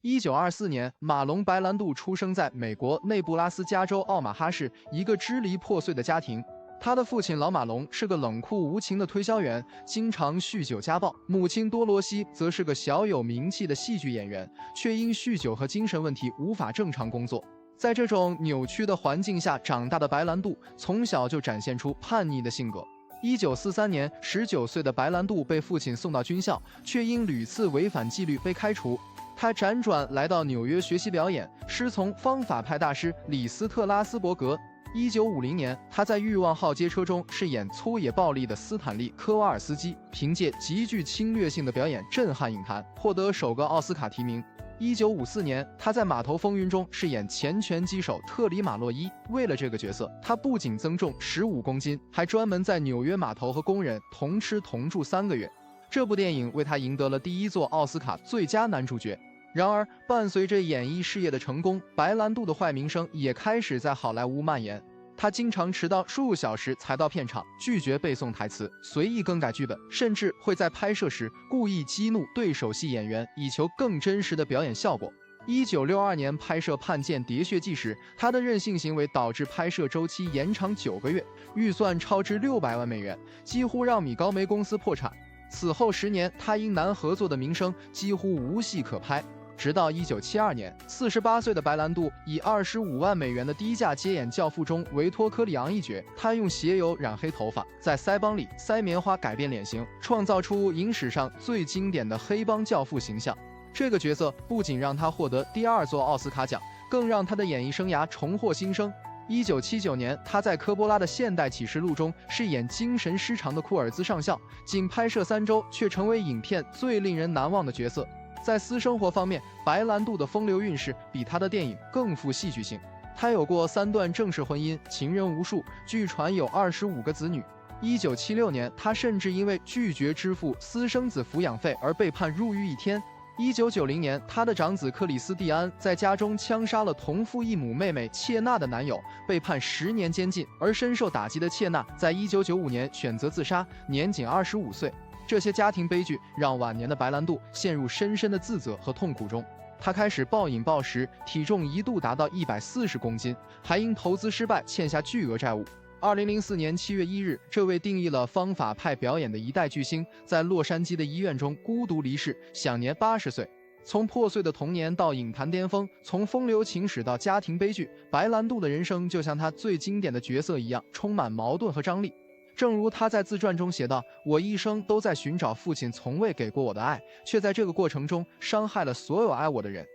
1924年，马龙·白兰度出生在美国内布拉斯加州奥马哈市一个支离破碎的家庭。他的父亲老马龙是个冷酷无情的推销员，经常酗酒家暴；母亲多罗西则是个小有名气的戏剧演员，却因酗酒和精神问题无法正常工作。在这种扭曲的环境下长大的白兰度，从小就展现出叛逆的性格。1943年，19岁的白兰度被父亲送到军校，却因屡次违反纪律被开除。他辗转来到纽约学习表演，师从方法派大师李斯特拉斯伯格。1950年，他在《欲望号街车》中饰演粗野暴力的斯坦利·科瓦尔斯基，凭借极具侵略性的表演震撼影坛，获得首个奥斯卡提名。1954年，他在《码头风云》中饰演前拳击手特里马洛伊。为了这个角色，他不仅增重15公斤，还专门在纽约码头和工人同吃同住3个月。这部电影为他赢得了第1座奥斯卡最佳男主角。然而，伴随着演艺事业的成功，白兰度的坏名声也开始在好莱坞蔓延。他经常迟到数小时才到片场，拒绝背诵台词，随意更改剧本，甚至会在拍摄时故意激怒对手戏演员，以求更真实的表演效果。1962年拍摄《叛剑：喋血记》时，他的任性行为导致拍摄周期延长9个月，预算超支600万美元，几乎让米高梅公司破产。此后10年，他因难合作的名声几乎无戏可拍。直到1972年，48岁的白兰度以25万美元的低价接演《教父》中维托·科里昂一角。他用鞋油染黑头发，在腮帮里塞棉花改变脸型，创造出影史上最经典的黑帮教父形象。这个角色不仅让他获得第2座奥斯卡奖，更让他的演艺生涯重获新生。1979年，他在科波拉的《现代启示录》中饰演精神失常的库尔兹上校，仅拍摄3周，却成为影片最令人难忘的角色。在私生活方面，白兰度的风流韵事比他的电影更富戏剧性。他有过3段正式婚姻，情人无数，据传有25个子女。1976年，他甚至因为拒绝支付私生子抚养费而被判入狱1天。1990年，他的长子克里斯蒂安在家中枪杀了同父异母妹妹切娜的男友，被判10年监禁。而深受打击的切娜在1995年选择自杀，年仅25岁。这些家庭悲剧让晚年的白兰度陷入深深的自责和痛苦中。他开始暴饮暴食，体重一度达到140公斤，还因投资失败欠下巨额债务。2004年7月1日，这位定义了方法派表演的一代巨星，在洛杉矶的医院中孤独离世，享年80岁。从破碎的童年到影坛巅峰，从风流情史到家庭悲剧，白兰度的人生就像他最经典的角色一样，充满矛盾和张力。正如他在自传中写道：“我一生都在寻找父亲从未给过我的爱，却在这个过程中伤害了所有爱我的人。”